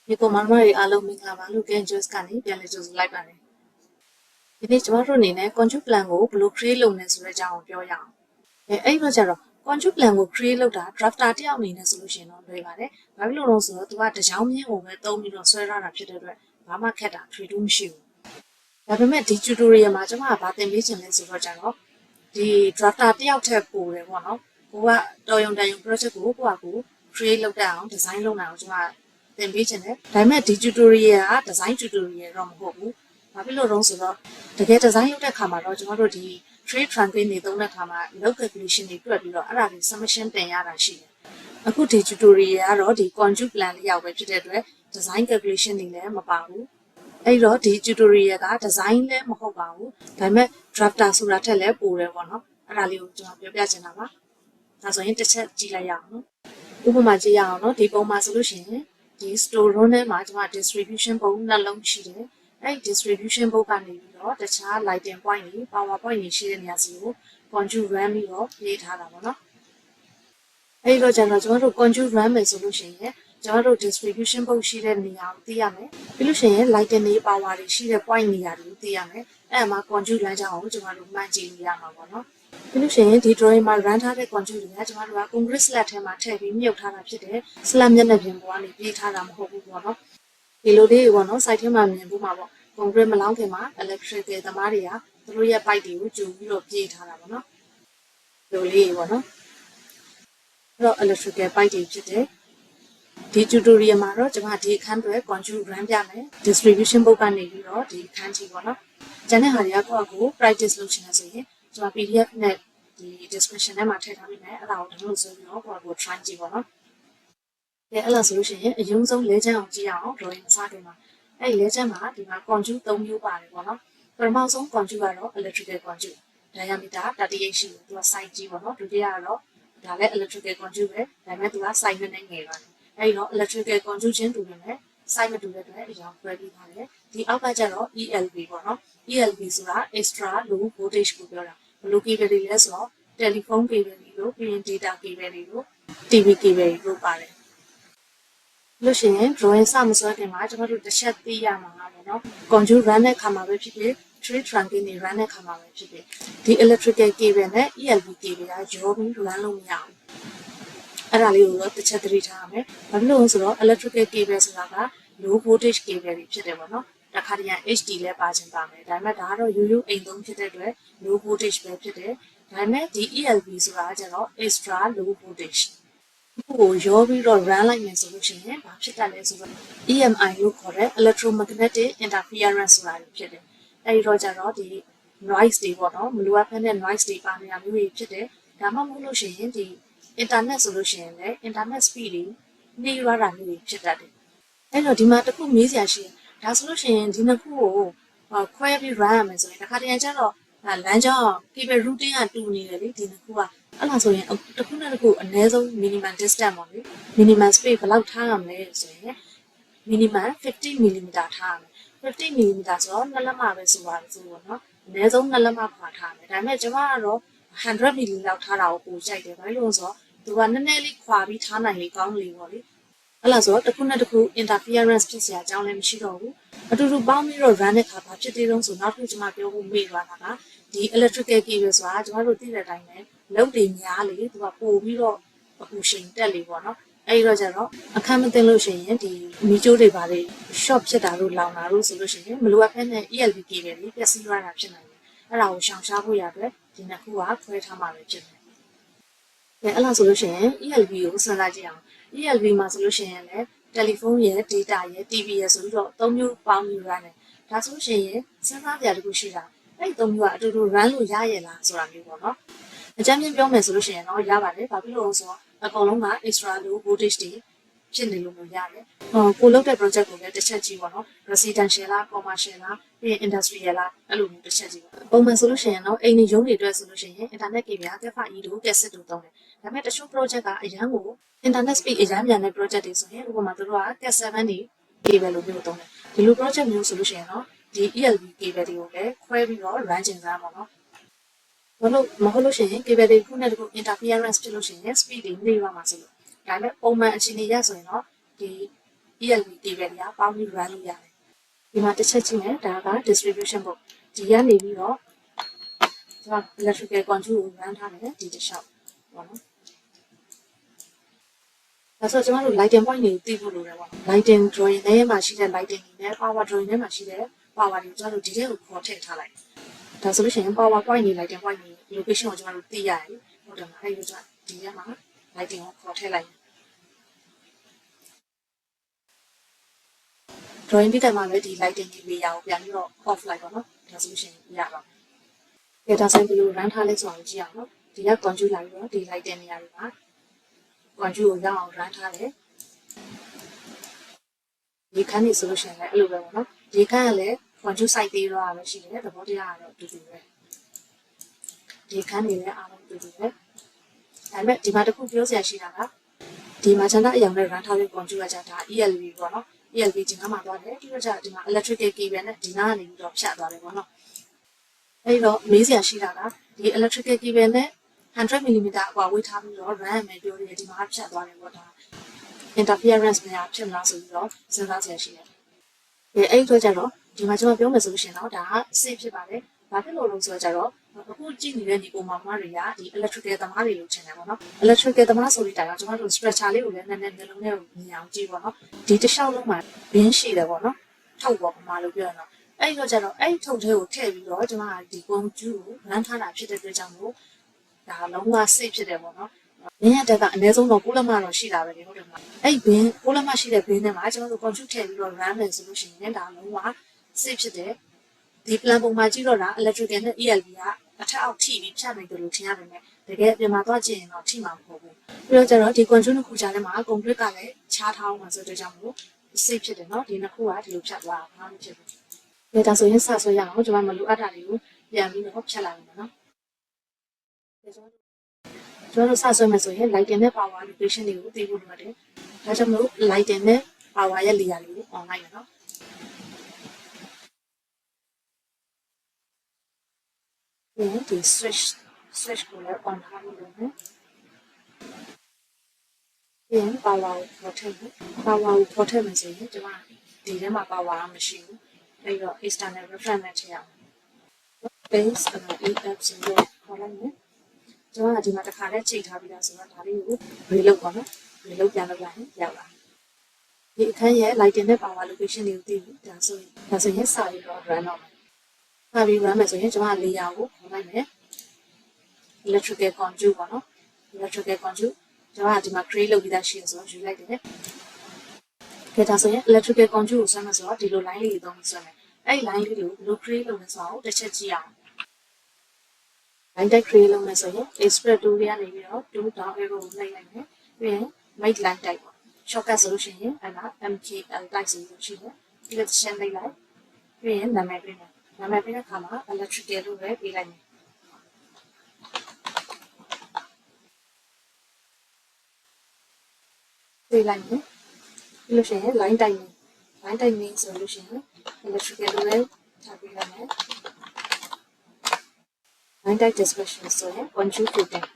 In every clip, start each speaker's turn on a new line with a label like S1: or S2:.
S1: ဒီကောင်မတွေအားလုံးမင်္ဂလာပါလို့ Gen Juice ကနေပြန်လည်ကြိုဆိုလိုက်ပါတယ်။ဒီနေ့ကျွန်တော်တို့အနေနဲ့ conjugate plan ကိုဘယ်လို create လုပ်နေဆိုတဲ့အကြောင်းကိုပြောရအောင်။အဲ့တော့ကျတော့ conjugate plan ကို create လုပ်တာ drafter တယောက်အနေနဲ့ဆိုလို့ရှိရင်တော့လွယ်ပါတယ်။ဘာဖြစ်လို့လဲဆိုတော့သူကတစ်ကြောင်းမြင်းကိုပဲသုံးပြီးတော့ဆွဲထားတာဖြစ်တဲ့အတွက်ဘာမှခက်တာထွေထူးမရှိဘူး။ဒါပေမဲ့ဒီ tutorial မှာကျွန်မကဗာသင်ပေးချင်လဲဆိုတော့ကျတော့ဒီ drafter တယောက်ထက်ပိုတယ်ပေါ့နော်။ကိုကတော်ရုံတန်ရုံ project ကိုကို create လုပ်တတ်အောင် design လုပ်နိုင်အောင်ကျွန်မသင်ပေးချင်တယ်ဒါပေမဲ့ဒီ tutorial က design tutorial တော့မဟုတ်ဘူး။ဘာဖြစ်လို့လဲဆိုတော့တကယ် design လုပ်တဲ့အခါမှာတော့ကျွန်တော်တို့ဒီ trade trunking တွေသုံးတဲ့အခါမှာ log calculation တွေတွက်ပြီးတော့အဲ့ဒါတွေ summation တင်ရတာရှိတယ်။အခုဒီ tutorial ကတော့ဒီ conjugate plan လေးရောက်ပဲဖြစ်တဲ့အတွက် design calculation တွေလည်းမပါဘူး။အဲ့တော့ဒီ tutorial က design လည်းမဟုတ်ပါဘူး။ဒါပေမဲ့ drafter ဆိုတာထက်လည်းပိုတယ်ပေါ့နော်။အဲ့ဒါလေးကိုကျွန်တော်ပြောပြချင်တာပါ။ဒါဆိုရင်တစ်ချက်ကြည့်လိုက်ရအောင်နော်။ဥပမာကြည့်ရအောင်နော်ဒီပုံမှာဆိုလို့ရှိရင်ဒီ store room ထဲမှာကျွန်မ distribution ပုံနှလုံးရှိတယ်။အဲ့ distribution ပုံကနေပြီးတော့တခြား lighting point တွေ power point တွေရှိတဲ့နေရာစီကို conjugate run ပြီးတော့ရေးထားတာပေါ့နော်။အဲ့တော့ကျွန်တော်တို့ conjugate run မယ်ဆိုလို့ရှိရင်ကျွန်တော်တို့ distribution ပုံရှိတဲ့နေရာကိုသိရမယ်။ပြီးလို့ရှိရင် lighting တွေ power တွေရှိတဲ့ point နေရာတွေကိုသိရမယ်။အဲ့မှာ conjugate လမ်းကြောင်းကိုကျွန်တော်တို့မှန်းကြည့်လို့ရမှာပေါ့နော်။ပြီးလို့ရှိရင်ဒီ drawing မှာ run ထားတဲ့ conjugate တွေကကျွန်တော်တို့က concrete slab ထဲမှာထည့်ပြီးမြုပ်ထားတာဖြစ်တယ်။ slab မျက်နှာပြင်ပေါ်ကနေပြေးထားတာမဟုတ်ဘူးပေါ့နော်။ဒီလိုလေးပေါ့နော် site ထဲမှာမြင်ဖို့မှာပေါ့ concrete မလောင်းခင်မှာ electrical သမားတွေကသူတို့ရဲ့ pipe တွေကိုကြိုပြီးတော့ပြေးထားတာပေါ့နော်။လိုလေးပေါ့နော်။အဲ့တော့ electrical pipe တွေဖြစ်တယ်။ဒီ tutorial မှာတော့ကျွန်မဒီအခန်းတွေ conjugate run ပြမယ် distribution book ကနေပြီးတော့ဒီအခန်းကြီးပေါ့နော်။ကျန်တဲ့ဟာတွေကကို practice လုပ်ချင်တယ်ဆိုရင်ကျွန်မ PDF နဲ့ဒီ description ထဲမှာထည့်ထားပေးမယ်အဲ့ဒါကို download ဆိုပြီးတော့ကို try ကြည့်ပါနော်။အဲ့လိုဆိုလို့ရှိရင်အရင်ဆုံးလဲချမ်းအောင်ကြည့်အောင် drawing စတင်ပါအဲ့လဲချမ်းမှာဒီမှာ conjugate 3မျိုးပါတယ်ပေါ့နော်။ပထမဆုံး conjugate ကတော့ electrical conjugate diameter 38ရှိတယ်သူက size ကြီးပေါ့နော်ဒုတိယကတော့ဒါလည်း electrical conjugate ပဲဒါပေမဲ့သူက size နဲ့ငယ်ပါတယ်အဲ့တော့ electrical conjugate ချင်းတူနေတယ် size မတူတဲ့အတွက်အရင်ခွဲပြီးထားတယ်ဒီအောက်ကကျတော့ ELV ပေါ့နော် ELV ဆိုတာ extra low voltage ကိုပြောတာဘယ်လို cable တွေလဲဆိုတော့ telephone cable တွေလို့ပြီးရင် data cable တွေလို့ TV cable တွေလို့ပါတယ်လို့ရှိရင် drawing စမစွဲခင်မှာကျွန်တော်တို့တစ်ချက်သိရမှာပါပေါ့နော် conjugate run တဲ့ခါမှာပဲဖြစ်ဖြစ် trade trunking တွေ run တဲ့ခါမှာပဲဖြစ်ဖြစ်ဒီ electrical cable နဲ့ ELV cable ကရောပြီး run လို့မရဘူးအဲ့ဒါလေးကိုတော့တစ်ချက်သတိထားရမယ်ဘာဖြစ်လို့လဲဆိုတော့ electrical cable ဆိုတာက low voltage cable တွေဖြစ်တယ်ပေါ့နော်တခါတည်း HD လဲပါချင်ပါမယ်ဒါပေမဲ့ဒါကတော့ရိုးရိုးအိမ်သုံးဖြစ်တဲ့အတွက် low voltage ပဲဖြစ်တယ်ဒါပေမဲ့ဒီ ELV ဆိုတာကျတော့ extra low voltage ကိုရောပြီးတော့ run လိုက်မယ်ဆိုလို့ရှိရင်ဘာဖြစ်တတ်လဲဆိုတော့ EMI လို့ခေါ်တဲ့ electromagnetic interference ဆိုတာဖြစ်တယ်အဲဒီတော့ကျတော့ဒီ noise တွေပေါ့နော်မလိုအပ်တဲ့ noise တွေပါနေတာမျိုးတွေဖြစ်တယ်ဒါမှမဟုတ်လို့ရှိရင်ဒီ internet ဆိုလို့ရှိရင်လည်း internet speed တွေနှိမ့်ရတာမျိုးတွေဖြစ်တတ်တယ်အဲ့တော့ဒီမှာတစ်ခုမေးစရာရှိတယ်ဒါဆိုလို့ရှိရင်ဒီနှစ်ခုကိုခွဲပြီး run ရမယ်ဆိုရင်တစ်ခါတည်းကျတော့လမ်းကြောင်း cable routing ကတူနေတယ်လေဒီနှစ်ခုကအဲ့လားဆိုရင်တစ်ခုနဲ့တစ်ခုအနည်းဆုံး minimum distance ပေါ့လေ minimum space ဘယ်လောက်ထားရမလဲဆိုရင် minimum 50 mm ထားရမယ်50 mm ဆိုတော့2လက်မပဲဆိုပါစို့ပေါ့နော်အနည်းဆုံး2လက်မခွာထားမယ်ဒါပေမဲ့ကျွန်မကတော့100 mm လောက်ထားတာကိုပိုကြိုက်တယ်ဘာလို့လဲဆိုတော့သူကနည်းနည်းလေးခွာပြီးထားနိုင်လေကောင်းလေပေါ့လေအဲ့လားဆိုတော့တစ်ခုနဲ့တစ်ခု interference ဖြစ်စရာအကြောင်းလည်းမရှိတော့ဘူးအတူတူပေါင်းပြီးတော့ run တဲ့ခါဘာဖြစ်သေးလို့ဆိုနောက်တစ်ခုကျွန်မပြောဖို့မေ့သွားတာကဒီ electrical cable ဆိုတာကျွန်တော်တို့သိတဲ့အတိုင်းပဲလုံးတွေများလေသူကပို့ပြီးတော့အခုချိန်တက်လေပေါ့နော်အဲ့တော့ကျတော့အခန်းမသိလို့ရှိရင်ဒီမီကျိုးတွေဘာတွေ short ဖြစ်တာလို့လောင်တာလို့ဆိုလို့ရှိရင်မလိုအပ်ဖက်နဲ့ ELV cable တွေပျက်စီးသွားတာဖြစ်နိုင်တယ်အဲ့ဒါကိုရှောင်ရှားဖို့ရအတွက်ဒီနှစ်ခုကခွဲထားမှာပဲဖြစ်တယ်အဲ့လားဆိုလို့ရှိရင် ELV ကိုစဉ်းစားကြည့်အောင် ELV မှာဆိုလို့ရှိရင်လည်းတယ်လီဖုန်းရဲ့ data ရဲ့ TV ရဲ့ဆိုပြီးတော့၃မျိုးပေါင်းပြီး run တယ်ဒါဆိုလို့ရှိရင်စဉ်းစားကြရတခုရှိတာအဲ့၃မျိုးကအတူတူ run လို့ရရဲ့လားဆိုတာမျိုးပေါ့နော်အကြမ်းဖျင်းပြောမယ်ဆိုလို့ရှိရင်တော့ရပါတယ်ဘာဖြစ်လို့လဲဆိုတော့အကုန်လုံးက extra low voltage တွေဖြစ်နေလို့မျိုးရတယ်ကိုလုပ်တဲ့ project ကိုလည်းတစ်ချက်ကြည့်ပါတော့ residential လား commercial လားပြီးရင် industrial လားအဲ့လိုမျိုးတစ်ချက်ကြည့်ပါပုံမှန်ဆိုလို့ရှိရင်တော့အိမ်တွေရုံးတွေအတွက်ဆိုလို့ရှိရင် internet cable က FI တို့ cassette တို့သုံးတယ်ဒါပေမဲ့တချို့ project ကအရန်ကို internet speed အရန်မြန်တဲ့ project တွေဆိုရင်ဥပမာတို့က cassette 7တွေ cable လို့မျိုးသုံးတယ်ဒီလို project မျိုးဆိုလို့ရှိရင်တော့ဒီ ELV cable တွေကိုလည်းခွဲပြီးတော့ run ကျင်စားပါတော့မဟုတ်လို့ရှိရင် cable တွေခုနဲ့တခု interference ဖြစ်လို့ရှိရင် speed တွေနှိမ့်ရမှာဆိုလို့ဒါပေမဲ့ပုံမှန်အခြေအနေရဆိုရင်တော့ဒီ ELV တီးပဲညာပေါင်းပြီး run လုပ်ရတယ်ဒီမှာတစ်ချက်ချင်းနဲ့ဒါက distribution book ဒီကနေပြီးတော့ကျွန်တော် electrical control ကို run ထားတယ်ဒီတစ်လျှောက်ပေါ့နော်ဒါဆိုကျွန်တော်တို့ lighting point တွေကိုသိဖို့လိုတယ်ပေါ့ lighting drawing ထဲမှာရှိတဲ့ lighting တွေနဲ့ power drawing ထဲမှာရှိတဲ့ power တွေကိုကျွန်တော်တို့ဒီထဲကိုခေါ်ထည့်ထားလိုက်ဒါဆိုလို့ရှိရင် power point တွေ lighting point တွေ location ကိုကျွန်တော်တို့သိရတယ်ဟုတ်တယ်မလားအဲဒီတော့ဒီထဲမှာ lighting ကိုခေါ်ထည့်လိုက် drawing ပြီးတဲ့မှာလည်းဒီ lighting တွေပဲရအောင်ပြန်ပြီးတော့ off လိုက်ပါတော့ဒါဆိုလို့ရှိရင်ရပါမယ်ဒါဆိုရင်ဘယ်လို run ထားလဲဆိုတာကိုကြည့်အောင်နော်ဒီက control လိုက်ပြီးတော့ဒီ lighting နေရာတွေမှာ control ကိုရအောင် run ထားတယ်ဒီခန်းနေဆိုလို့ရှိရင်လည်းအဲ့လိုပဲပေါ့နော်ဒီခန်းကလည်း control site သေးတော့ပဲရှိတယ်သဘောတရားကတော့အတူတူပဲဒီခန်းနေလည်းအားလုံးအတူတူပဲဒါပေမဲ့ဒီမှာတစ်ခုပြောစရာရှိတာကဒီမှာချန်တာအရောင်နဲ့ run ထားတဲ့ control ကကြတာ ELV ပေါ့နော် ELV ဒီနားမှာသွားတယ်ပြီးတော့ဒီမှာ electrical cable နဲ့ဒီနားကနေပြီးတော့ဖြတ်သွားတယ်ပေါ့နော်အဲ့တော့မေးစရာရှိတာကဒီ electrical cable နဲ့100 mm အကွာဝေးထားပြီးတော့ run ရမယ်ပြောတယ်ဒီမှာဖြတ်သွားတယ်ပေါ့ဒါ interference များဖြစ်မလားဆိုပြီးတော့စဉ်းစားစရာရှိတယ်အဲ့အတွက်ကြတော့ဒီမှာကျွန်တော်ပြောမယ်ဆိုလို့ရှိရင်တော့ဒါက safe ဖြစ်ပါတယ်ဘာဖြစ်လို့လဲဆိုတော့ကြတော့အခုကြည့်နေတဲ့ဒီပုံမှာမှတွေကဒီ electrical သမားတွေလို့ထင်တယ်ပေါ့နော် electrical သမားဆိုပြီးတိုင်တော့ကျွန်တော်တို့ structure လေးကိုလည်းနည်းနည်းနှလုံးထဲကိုမြင်အောင်ကြည့်ပေါ့နော်ဒီတစ်လျှောက်လုံးမှာဘင်းရှိတယ်ပေါ့နော်ထုတ်ပေါ့ပမာလို့ပြောရအောင်အဲ့တော့ကြတော့အဲ့ထုတ်ထဲကိုထည့်ပြီးတော့ကျွန်တော်ကဒီကွန်ကျူကိုရန်ထားတာဖြစ်တဲ့အတွက်ကြောင့်မို့ဒါလုံးဝ safe ဖြစ်တယ်ပေါ့နော်ဘင်းရတက်ကအနည်းဆုံးတော့6လက်မတော့ရှိတာပဲလေဟုတ်တယ်မလားအဲ့ဘင်း6လက်မရှိတဲ့ဘင်းထဲမှာကျွန်တော်တို့ control ထည့်ပြီးတော့ run မယ်ဆိုလို့ရှိရင်ဒါလုံးဝ safe ဖြစ်တယ်ဒီ plan ပုံမှာကြည့်တော့ဒါ electrical နဲ့ ELV ကအထက်အောက်ထိပြီးဖြတ်နိုင်တယ်လို့ထင်ရတယ်မယ်တကယ်ပြန်มาသွားကြည့်ရင်တော့ထိမှာမဟုတ်ဘူးပြီးတော့ကျတော့ဒီ control နှစ်ခုကြားထဲမှာ complete ကလည်းချားထားအောင်မှာဆိုတဲ့ကြောင့်မို့ safe ဖြစ်တယ်เนาะဒီနှစ်ခုကဒီလိုဖြတ်သွားတာဘာမှမဖြစ်ဘူးဒါဆိုရင်စဆွဲရအောင်ကျွန်မမလိုအပ်တာတွေကိုပြန်ပြီးတော့ဖြတ်လိုက်မယ်เนาะကျွန်တော်စဆွဲမယ်ဆိုရင် lighting နဲ့ power location တွေကိုသိဖို့လိုတယ်ဒါကြောင့်မို့ lighting နဲ့ power ရဲ့ layer လေးကို on လိုက်မယ်เนาะဒီ switch ကိုလည်း on ထားလို့ရတယ်ပြန် power ကိုခေါ်ထည့်မယ် power ကိုခေါ်ထည့်မယ်ဆိုရင်ကျွန်မဒီထဲမှာ power မရှိဘူးအဲ့တော့ external reference နဲ့ထည့်ရအောင် base EF ဆိုတော့ခေါ်လိုက်မယ်ကျွန်တော်ကဒီမှာတစ်ခါလဲချိန်ထားပြီးသားဆိုတော့ဒါလေးကို reload ပါနော် reload ပြန်လုပ်လိုက်ရင်ရောက်လာဒီအခန်းရဲ့ lighting နဲ့ power location တွေကိုသိပြီဒါဆိုရင်စာပြီးတော့ run တော့မယ်စာပြီး run မယ်ဆိုရင်ကျွန်မ layer ကိုခေါ်လိုက်မယ် electrical control ပေါ့နော် electrical control ကျွန်တော်ကဒီမှာ create လုပ်ပြီးသားရှိရဆိုတော့ယူလိုက်တယ်ခဲဒါဆိုရင် electrical control ကိုဆွဲမယ်ဆိုတော့ဒီလို line လေးတွေသုံးပြီးဆွဲမယ်အဲ့ line လေးတွေကိုဘယ်လို create လုပ်လဲဆိုတော့တစ်ချက်ကြည့်အောင် line type create လုပ်မယ်ဆိုရင် express tool တွေကနေပြီးတော့ tool down arrow ကိုနှိပ်လိုက်မယ်ပြီးရင် make line type ပေါ့ shortcut ဆိုလို့ရှိရင်အဲ့ဒါ MKL type ဆိုလို့ရှိတယ်ဒီလိုရှင်းလိုက်လိုက်ပြီးရင်နာမည်ပေးမယ်နာမည်ပေးတဲ့အခါမှာ electrical လို့ပဲပေးလိုက်မယ်ပေးလိုက်မယ်ပြီးလို့ရှိရင် line type ဆိုလို့ရှိရင် electrical လို့လည်းထားပေးလိုက်မယ် line type description ဆိုရင် control fitting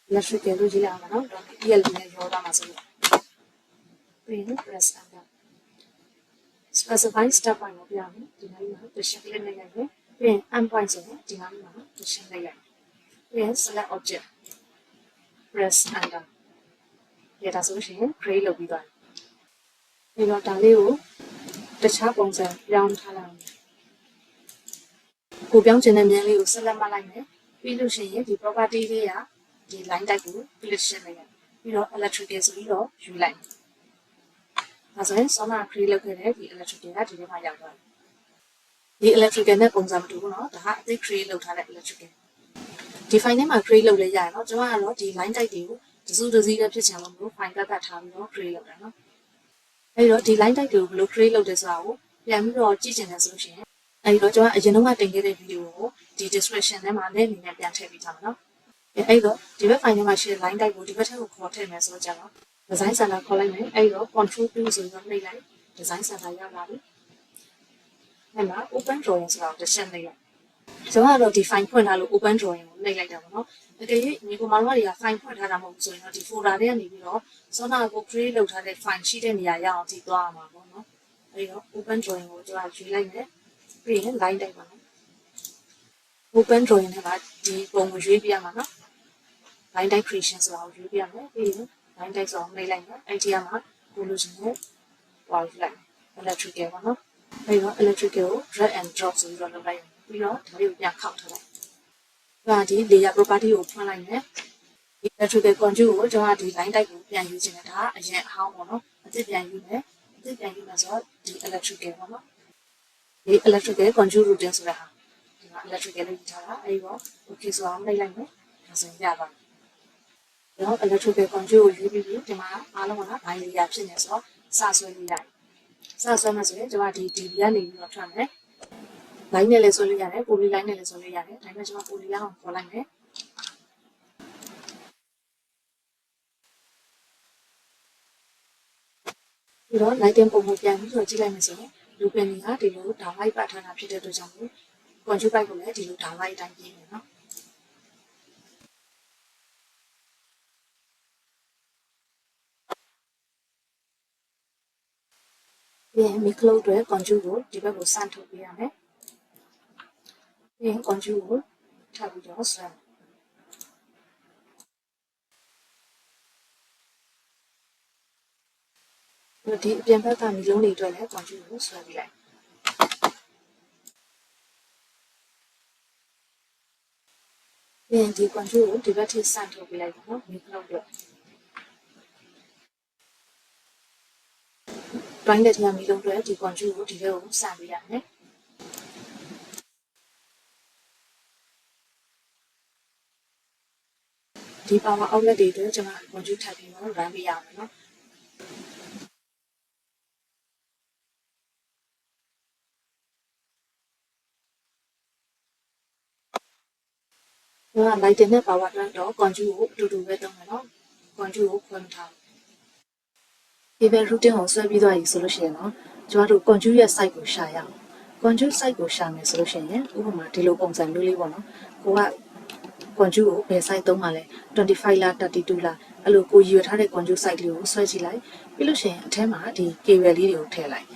S1: electrical လို့ရေးလိုက်အောင်နော် ELV နဲ့ရောထားမှာဆိုလို့ပြီးရင် press enter specify step point ကိုပြရမယ်ဒီနေ့မှာ position လေးနဲ့ရိုက်မယ်ပြီးရင် end point ဆိုရင်ဒီနေ့မှာ position လေးရိုက်ပြီးရင် select object press enter ရတာဆိုရှင် create လုပ်ပြီးသွားတယ်ပြီးတော့ဒါလေးကိုတခြားပုံစံပြောင်းထားလိုက်အောင်ကိုပြောင်းခြင်းတဲ့မြန်လေးကို select မှလိုက်မယ်ပြီးလို့ရှိရင်ဒီ property လေးကဒီ line type ကို click ရှင်းလိုက်ရပြီးတော့ electrical ဆိုပြီးတော့ယူလိုက်ဒါဆိုရင် sona create လုပ်ခဲ့တဲ့ဒီ electrical ကဒီထဲမှာရောက်သွားတယ်ဒီ electrical နဲ့ပုံစံမတူဘူးเนาะဒါကအသစ် create လုပ်ထားတဲ့ electrical ဒီ file ထဲမှာ create လုပ်လဲရရเนาะကျွန်တော်ကတော့ဒီ line type တွေကိုတစုတစည်းနဲ့ဖြစ်ချင်လို့ file ကတ်ထားပြီးတော့ create လုပ်တာเนาะအဲ့တော့ဒီ line type တွေကိုဘယ်လို create လုပ်တယ်ဆိုတာကိုပြန်ပြီးတော့ကြည့်ချင်တယ်ဆိုလို့ရှိရင်အဲ့တော့ကျွန်တော်အရင်တော့တင်ခဲ့တဲ့ video ကိုဒီ description ထဲမှာလည်းအနေနဲ့ပြန်ထည့်ပေးထားမှာเนาะအဲ့တော့ဒီဘက် file ထဲမှာရှိတဲ့ line type ကိုဒီဘက်ထဲကိုခေါ်ထည့်မယ်ဆိုတော့ကျတော့ design center ခေါ်လိုက်မယ်အဲ့တော့ control 2ဆိုပြီးတော့နှိပ်လိုက် design center ရောက်လာပြီအဲ့မှာ open drawing ဆိုတာကိုတစ်ချက်နှိပ်လိုက် ကျွန်တော်ကတော့ဒီ file ဖွင့်ထားလို့ open drawing ကိုနှိပ်လိုက်တာပေါ့နော်အကယ်၍ညီကိုမောင်တို့တွေက file ဖွင့်ထားတာမဟုတ်ဘူးဆိုရင်တော့ဒီ folder တွေကနေပြီးတော့စောနာကို create လုပ်ထားတဲ့ file ရှိတဲ့နေရာရအောင်ကြည့်သွားအောင်ပါပေါ့နော်အဲဒီတော့ open drawing ကိုကျွန်တော်ရွေးလိုက်မယ်ပြီးရင် line တိုက်ပါနော် open drawing ထဲမှာဒီပုံကိုရွေးပြရမှာနော် line type creation ဆိုတာကိုရွေးပြရမယ်ပြီးရင် line type ဆိုတာကိုနှိပ်လိုက်မယ်အဲ့ဒီမှာကိုလိုချင်တဲ့ဟောယူလိုက် electrical ပေါ့နော်အဲ့တော့ electrical ကို drag and drop ဆိုပြီးတော့လုပ်လိုက်ပြီးတော့ဒါလေးကိုပြန်ခောက်ထားလိုက်ဒါဒီ layer property ကိုဖွင့်လိုက်မယ်ဒီ electrical contour ကိုကျွန်တော်ဒီ line type ကိုပြန်ယူချင်တယ်ဒါအရင်အဟောင်းပေါ့နော်အသစ်ပြန်ယူမယ်အသစ်ပြန်ယူမယ်ဆိုတော့ဒီ electrical ပေါ့နော်ဒီ electrical contour routine ဆိုတာဟာဒီမှာ electrical လို့ယူထားတာအဲ့တော့ okay ဆိုအောင်နှိပ်လိုက်မယ်ဒါဆိုရင်ရပါပြီတော့ electrical contour ကိုယူပြီးဒီမှာအားလုံးက by layer ဖြစ်နေဆိုတော့စဆွဲလို့ရတယ်စဆွဲမှဆိုရင်ကျွန်တော်ဒီ DB ကနေပြီးတော့ထွက်မယ် line နဲ့လည်းဆွဲလို့ရတယ် poly line နဲ့လည်းဆွဲလို့ရတယ်ဒါပေမဲ့ကျွန်တော် poly line ကိုခေါ်လိုက်မယ်ပြီးတော့ lighting ပုံကိုပြန်ပြီးတော့ကြည့်လိုက်မယ်ဆိုရင် loop နေကဒီလို downlight ပတ်ထားတာဖြစ်တဲ့အတွက်ကြောင့် control byte ကိုလည်းဒီလို downlight အတိုင်းပြင်မယ်နော်ပြီးရင် mix load တွေ control ကိုဒီဘက်ကိုစမ်းထုတ်ပေးရမယ်ပြီးရင် control ကိုထပ်ပြီးတော့ဆွဲဒီအပြင်ဘက်ကမီလုံးတွေအတွက်လည်း control ကိုဆွဲပေးလိုက်ပြီးရင်ဒီ control ကိုဒီဘက်ထိစမ်းထုတ်ပေးလိုက်ပါနော် mix load တွေတိုင်းတဲ့ထဲမှာမီလုံးတွေဒီ control ကိုဒီဘက်ကိုစမ်းပေးရမယ်ဒီ power outlet တွေအတွက်ကျွန်တော် control ထပ်ပြီးတော့ run ပေးရမယ်နော်ကျွန်တော် lighting နဲ့ power အတွက်တော့ control ကိုအတူတူပဲသုံးမယ်နော် control ကိုခွဲမထားဘူးဒီဘက် routine ကိုဆွဲပြီးသွားပြီဆိုလို့ရှိရင်တော့ကျွန်တော်တို့ control ရဲ့ site ကိုရှာရအောင် control site ကိုရှာမယ်ဆိုလို့ရှိရင်ဥပမာဒီလိုပုံစံမျိုးလေးပေါ့နော်ကိုက control ကိုဘယ် site သုံးမှာလဲ25လား32လားအဲ့လိုကိုရွေထားတဲ့ control site လေးကိုဆွဲကြည့်လိုက်ပြီးလို့ရှိရင်အထဲမှာဒီ cable လေးတွေကိုထည့်လိုက်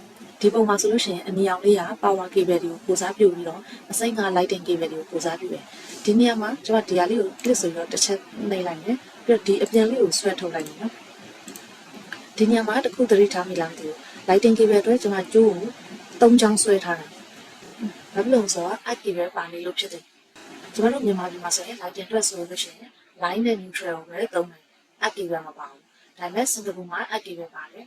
S1: ဒီပုံမှာဆိုလို့ရှိရင်အနီအောင်လေးက power cable တွေကိုကိုစားပြုပြီးတော့အစိမ့်က lighting cable တွေကိုကိုစားပြုတယ်ဒီနေရာမှာကျွန်တော်ဒီဟာလေးကို click ဆိုပြီးတော့တစ်ချက်နှိပ်လိုက်မယ်ပြီးတော့ဒီအပြင်လေးကိုဆွဲထုတ်လိုက်မယ်နော်ဒီနေရာမှာတစ်ခုသတိထားမိလားမသိဘူး lighting cable အတွက်ကျွန်တော်ကျိုးကို3ချောင်းဆွဲထားတာဘာဖြစ်လို့ဆိုတော့ add cable ပါနေလို့ဖြစ်တယ်ကျွန်တော်တို့မြန်မာပြည်မှာဆိုရင် lighting အတွက်ဆိုလို့ရှိရင် line နဲ့ neutral ကိုပဲသုံးတယ် add cable မပါဘူးဒါပေမဲ့စင်ကာပူမှာ add cable ပါတယ်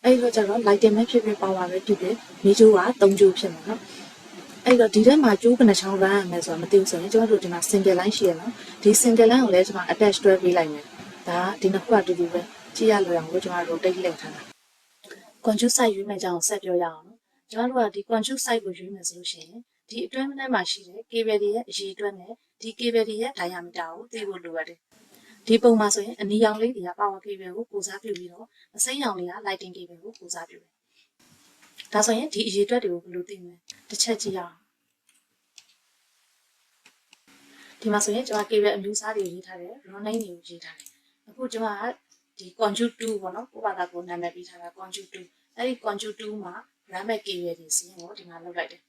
S1: အဲ့တော့ကျတော့ lighting ပဲဖြစ်ဖြစ် power ပဲဖြစ်ဖြစ်မိကျိုးက3ကျိုးဖြစ်မှာနော်အဲ့တော့ဒီထဲမှာကျိုးကနှစ်ချောင်း run ရမယ်ဆိုတာမသိဘူးဆိုရင်ကျွန်တော်တို့ဒီမှာ single line ရှိရနော်ဒီ single line ကိုလည်းကျွန်တော် attach တွဲပေးလိုက်မယ်ဒါဒီနှစ်ခုအတူတူပဲကြည့်ရလွယ်အောင်လို့ကျွန်တော် rotate လုပ်ထားတာ control site ရွေးမယ်ကြောင်းဆက်ပြောရအောင်နော်ကျွန်တော်တို့ကဒီ control site ကိုရွေးမယ်ဆိုလို့ရှိရင်ဒီအတွင်းထဲမှာရှိတဲ့ cable တွေရဲ့အရေအတွက်နဲ့ဒီ cable တွေရဲ့ diameter ကိုသိဖို့လိုရတယ်ဒီပုံမှာဆိုရင်အနီရောင်လေးတွေက power cable ကိုကိုစားပြုပြီးတော့အစိမ်းရောင်လေးက lighting cable ကိုကိုစားပြုတယ်ဒါဆိုရင်ဒီအရေအတွက်တွေကိုဘယ်လိုသိမလဲတစ်ချက်ကြည့်ရအောင်ဒီမှာဆိုရင်ကျွန်တော် cable အမျိုးအစားတွေရေးထားတယ် raw name တွေကိုရေးထားတယ်အခုကျွန်တော်ကဒီ control 2ပေါ့နော်ကိုယ့်ဘာသာကိုနာမည်ပေးထားတာ control 2အဲ့ဒီ control 2မှာ run မဲ့ cable တွေစီးရင်ကိုဒီမှာလောက်လိုက်တယ်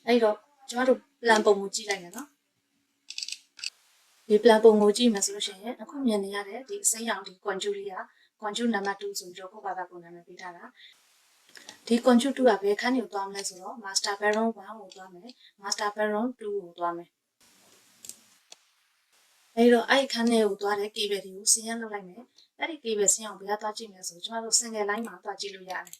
S1: အဲ့တော့ကျွန်တော်တို့ plan ပုံကိုကြည့်လိုက်မယ်နော်ဒီ plan ပုံကိုကြည့်မှဆိုလို့ရှိရင်အခုမြင်နေရတဲ့ဒီအစိမ်းရောင်ဒီ control လေးက control number 2ဆိုပြီးတော့ကိုယ့်ဘာသာကိုနာမည်ပေးထားတာဒီ control 2ကဘယ်ခန်းကိုသွားမလဲဆိုတော့ master baron 1ကိုသွားမယ် master baron 2ကိုသွားမယ်အဲ့တော့အဲ့ခန်းထဲကိုသွားတဲ့ cable တွေကိုစီးရမ်းလုပ်လိုက်မယ်အဲ့ဒီ cable စီးအောင်ဘယ်ကသွားကြည့်မလဲဆိုကျွန်တော်တို့ single line မှာသွားကြည့်လို့ရတယ်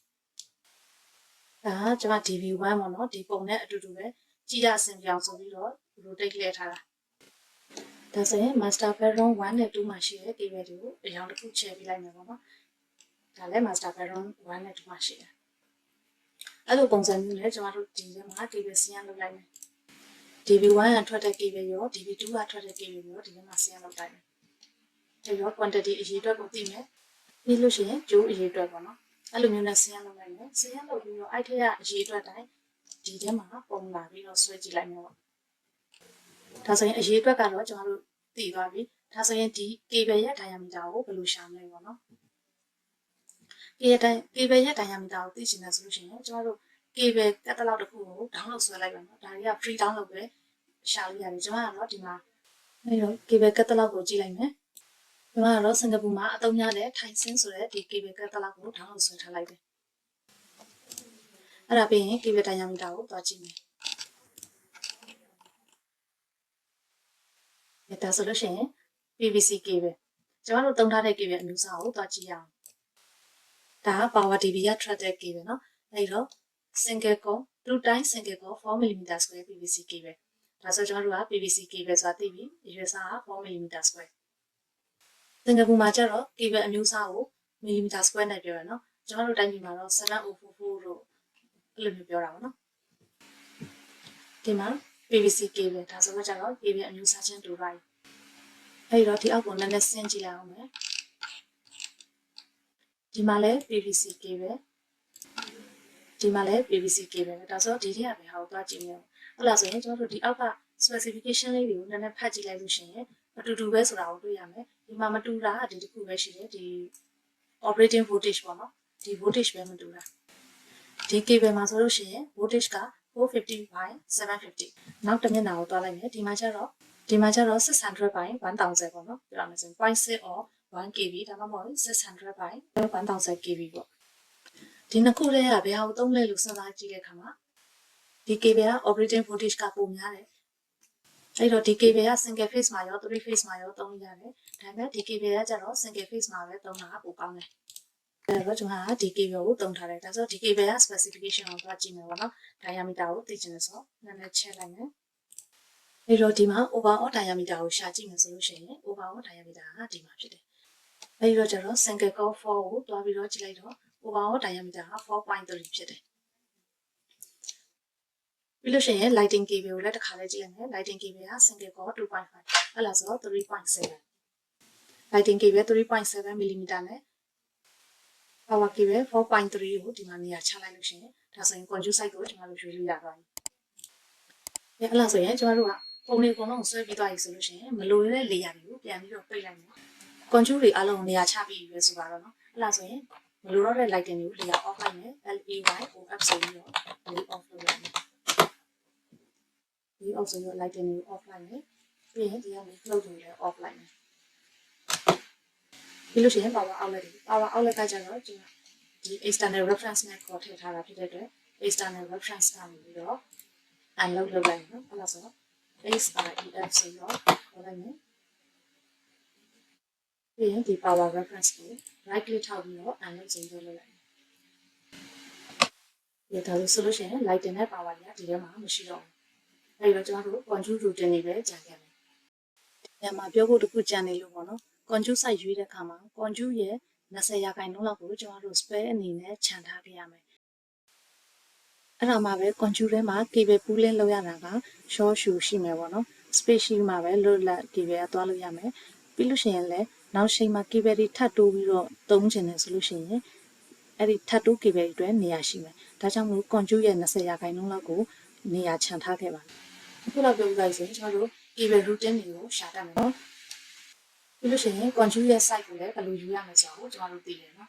S1: ဒါကကျွန်မ DB1 ပေါ့နော်ဒီပုံနဲ့အတူတူပဲကြည့်ရအဆင်ပြေအောင်ဆိုပြီးတော့ rotate လဲထားတာဒါဆိုရင် master baron 1နဲ့2မှာရှိတဲ့ cable တွေကိုအရောင်တစ်ခုချဲပေးလိုက်မယ်ပေါ့နော်ဒါလည်း master baron 1နဲ့2မှာရှိတယ်အဲ့လိုပုံစံမျိုးနဲ့ကျွန်တော်တို့ဒီထဲမှာ cable စီးရမ်းလုပ်လိုက်မယ်DB1 ကထွက်တဲ့ cable ရော DB2 ကထွက်တဲ့ cable ရောဒီထဲမှာစီးရမ်းလုပ်လိုက်မယ်ဒီရော quantity အရေအတွက်ကိုသိမယ်ပြီးလို့ရှိရင်ကျိုးအရေအတွက်ပေါ့နော်အဲ့လိုမျိုးနဲ့စီးရမ်းလုပ်လိုက်မယ်စီးရမ်းလုပ်ပြီးတော့အဲ့ထက်ကအရေအတွက်တိုင်း ဒီထဲမှာပုံလာပြီးတော့ဆွဲကြည့်လိုက်မယ်ပေါ့ဒါဆိုရင်အရေးအတွက်ကတော့ကျွန်တော်တို့သိသွားပြီဒါဆိုရင်ဒီ cable ရဲ့ diameter ကိုဘယ်လိုရှာမလဲပေါ့နော် cable ရဲ့ diameter ကိုသိချင်တယ်ဆိုလို့ရှိရင်ကျွန်တော်တို့ cable ကတ်တလောက်တစ်ခုကို download ဆွဲလိုက်ပါနော်ဒါတွေက free download ပဲရှာလို့ရတယ်ကျွန်တော်ကတော့ဒီမှာအဲ့တော့ cable ကတ်တလောက်ကိုကြည့်လိုက်မယ်ကျွန်တော်ကတော့စင်ကာပူမှာအသုံးများတဲ့ Tyson ဆိုတဲ့ဒီ cable ကတ်တလောက်ကို download ဆွဲထားလိုက်တယ်အဲ့ဒါပြီးရင် cable diameter ကိုတွားကြည့်မယ်ဒါဆိုလို့ရှိရင် PVC cable ကျွန်တော်တို့သုံးထားတဲ့ cable အမျိုးအစားကိုတွားကြည့်ရအောင်ဒါက Power TV ရ track တဲ့ cable เนาะအဲ့တော့ single core 2 times single core 4mm square PVC cable ဒါဆိုကျွန်တော်တို့က PVC cable ဆိုတာသိပြီအရွယ်စားက 4mm square စင်ကာပူမှာကျတော့ cable အမျိုးအစားကို mm square နဲ့ပြောရเนาะကျွန်တော်တို့တိုင်းပြည်မှာတော့7044တို့အဲ့လိုမျိုးပြောတာပါเนาะဒီမှာ PVC cable ဒါဆိုတော့ကျတော့ cable အမျိုးအစားချင်းတူပါတယ်အဲ့တော့ဒီအောက်ကိုနည်းနည်းဆင်းကြည့်လိုက်အောင်မယ်ဒီမှာလည်း PVC cable ဒီမှာလည်း PVC cable ပဲဒါဆိုဒီထက်ကပဲဟာကိုသွားကြည့်မယ်ဟုတ်လားဆိုရင်ကျွန်တော်တို့ဒီအောက်က specification လေးတွေကိုနည်းနည်းဖတ်ကြည့်လိုက်လို့ရှိရင်မတူတူပဲဆိုတာကိုတွေ့ရမယ်ဒီမှာမတူတာဒီတစ်ခုပဲရှိတယ်ဒီ operating voltage ပေါ့နော်ဒီ voltage ပဲမတူတာဒီ cable မှာဆိုလို့ရှိရင် voltage က450 by 750နောက်တစ်မျက်နှာကိုတွားလိုက်မယ်ဒီမှာကျတော့600 by 1000ပေါ့နော်ပြောရမယ်ဆိုရင် 0.6 or 1 kV ဒါမှမဟုတ်600 by 1000 kV ပေါ့ဒီနှစ်ခုတည်းကဘယ်ဟာကိုသုံးလဲလို့စဉ်းစားကြည့်တဲ့အခါမှာဒီ cable က operating voltage ကပိုများတယ်အဲ့တော့ဒီ cable က single phase မှာရော3 phase မှာရောသုံးရတယ်ဒါပေမဲ့ဒီ cable ကကျတော့ single phase မှာပဲသုံးတာပိုကောင်းတယ်အဲ့တော့ကျွန်တော်ကဒီ cable ကိုသုံးထားတယ်ဒါဆိုဒီ cable က specification ကိုသွားကြည့်မယ်ပေါ့နော် diameter ကိုသိချင်တယ်ဆိုတော့နည်းနည်းချက်လိုက်မယ်အဲ့တော့ဒီမှာ overall diameter ကိုရှာကြည့်မယ်ဆိုလို့ရှိရင် overall diameter ကဒီမှာဖြစ်တယ်အဲ့တော့ကျတော့ single core 4ကိုတွားပြီးတော့ကြည့်လိုက်တော့ overall diameter က 4.3 ဖြစ်တယ်ပြီးလို့ရှိရင် lighting cable ကိုလည်းတစ်ခါလေးကြည့်လိုက်မယ် lighting cable က single core 2.5အဲ့လားဆိုတော့ 3.7 lighting cable 3.7 mm နဲ့ power cable 4.3ကိုဒီမှာနေရာချလိုက်လို့ရှိရင်ဒါဆိုရင် conjugate side ကိုကျွန်တော်တို့ရွေးလို့ရသွားပြီအဲ့လားဆိုရင်ကျွန်တော်တို့ကပုံလေးအကုန်လုံးဆွဲပြီးသွားပြီဆိုလို့ရှိရင်မလိုတဲ့ layer တွေကိုပြန်ပြီးတော့ပိတ်လိုက်မယ် conjugate တွေအားလုံးနေရာချပြီးပြီဆိုပါတော့နော်အဲ့လားဆိုရင်မလိုတော့တဲ့ lighting တွေကို layer off လိုက်မယ် LEY OF ဆိုပြီးတော့ delete off လုပ်လိုက်မယ်ဒီ off ဆိုတော့ lighting တွေကို off လိုက်မယ်ပြီးရင်ဒီကနေ float တွေလည်း off လိုက်မယ်ပြီးလို့ရှိရင် power outlet ကကျတော့ဒီ external reference နဲ့ခေါ်ထည့်ထားတာဖြစ်တဲ့အတွက် external reference ကနေပြီးတော့ unload လုပ်လိုက်နော်အဲ့ဒါဆိုတော့ SREF ဆိုတော့ခေါ်လိုက်မယ်ပြီးရင်ဒီ power reference ကို right click ထောက်ပြီးတော့ unload ခြင်းလုပ်လိုက်မယ်ဒီဒါလို့ဆိုလို့ရှိရင် lighting နဲ့ power တွေကဒီထဲမှာမရှိတော့ဘူးအဲ့တော့ကျွန်တော်တို့ conjugate routine တွေပဲကြံခဲ့မယ်ဒီမှာပြောဖို့တခုကြံနေလို့ပေါ့နော် conjugate site ရွေးတဲ့အခါမှာ conjugate ရဲ့20%လောက်ကိုကျွန်တော်တို့ spare အနေနဲ့ခြံထားပေးရမယ်အဲ့ဒါမှပဲ conjugate ထဲမှာ cable pooling လုပ်ရတာက short shoe ရှိမယ်ပေါ့နော် space ရှိမှပဲလွတ်လပ် cable ကသွားလို့ရမယ်ပြီးလို့ရှိရင်လည်းနောက်ချိန်မှာ cable တွေထပ်တိုးပြီးတော့သုံးချင်တယ်ဆိုလို့ရှိရင်အဲ့ဒီထပ်တိုး cable တွေအတွက်နေရာရှိမယ်ဒါကြောင့်မို့ conjugate ရဲ့20%လောက်ကိုနေရာခြံထားခဲ့ပါအခုလောက်ပြောပြလိုက်ဆိုရင်ကျွန်တော်တို့ cable routine တွေကိုရှာတတ်မယ်နော်ပြီးလို့ရှိရင် conjugate ရဲ့ site ကိုလည်းဘယ်လိုယူရမလဲဆိုတာကိုကျွန်တော်တို့သိတယ်နော်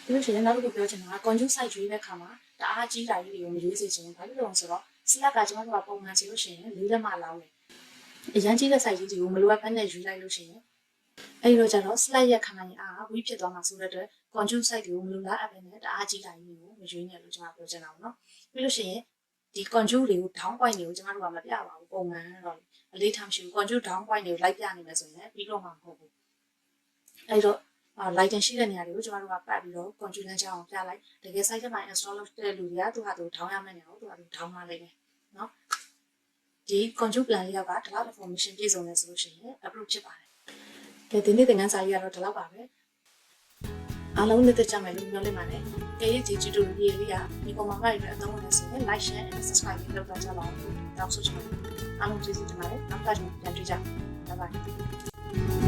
S1: ပြီးလို့ရှိရင်နောက်တစ်ခုပြောချင်တာက conjugate site ရွေးတဲ့အခါမှာတအားကြီးတာကြီးတွေကိုမရွေးစေချင်ဘူးဘာဖြစ်လို့လဲဆိုတော့ slack ကကျွန်တော်တို့ကပုံမှန်ဆိုလို့ရှိရင်၄လက်မလောင်းတယ်အရန်ကြီးတဲ့ site ကြီးတွေကိုမလိုအပ်ဘဲနဲ့ယူလိုက်လို့ရှိရင်အဲ့ဒီတော့ကျတော့ slack ရဲ့ခဏရင်အားဝိဖြစ်သွားမှာဆိုတဲ့အတွက် conjugate site တွေကိုမလိုလားအပ်ဘဲနဲ့တအားကြီးတာကြီးတွေကိုမရွေးနဲ့လို့ကျွန်တော်ပြောချင်တာပေါ့နော်ပြီးလို့ရှိရင်ဒီ conjugate တွေကို down point တွေကိုကျွန်တော်တို့ကမပြပါဘူးပုံမှန်တော့အလေးထားမရှိဘူး conjugate down point တွေကိုလိုက်ပြနေမယ်ဆိုရင်ပြီးတော့မှမဟုတ်ဘူးအဲ့တော့lighting ရှိတဲ့နေရာတွေကိုကျွန်တော်တို့ကပတ်ပြီးတော့ conjugate လမ်းကြောင်းကိုပြလိုက်တကယ် site ထဲမှာ install လုပ်တဲ့လူတွေကသူ့ဟာသူ down ရမယ့်နေရာကိုသူ့ဟာသူ down လာလိုက်မယ်နော်ဒီ conjugate plan လေးကဒီလောက် information ပြည့်စုံနေဆိုလို့ရှိရင် approve ဖြစ်ပါတယ်ကဲဒီနေ့သင်ခန်းစာကြီးကတော့ဒီလောက်ပါပဲအားလုံးလက်သက်ကြမယ်လို့ပြောလိုက်ပါနဲ့ကဲဒီ tutorial လေးကဒီပုံမှာမှရတဲ့အသုံးဝင်နေဆိုရင် like share and subscribe လုပ်တော့ကြပါဦးတောင်းဆိုချင်ပါတယ်အားလုံးကျေးဇူးတင်ပါတယ်နောက်တစ်ခါပြန်တွေ့ကြပါမယ် bye bye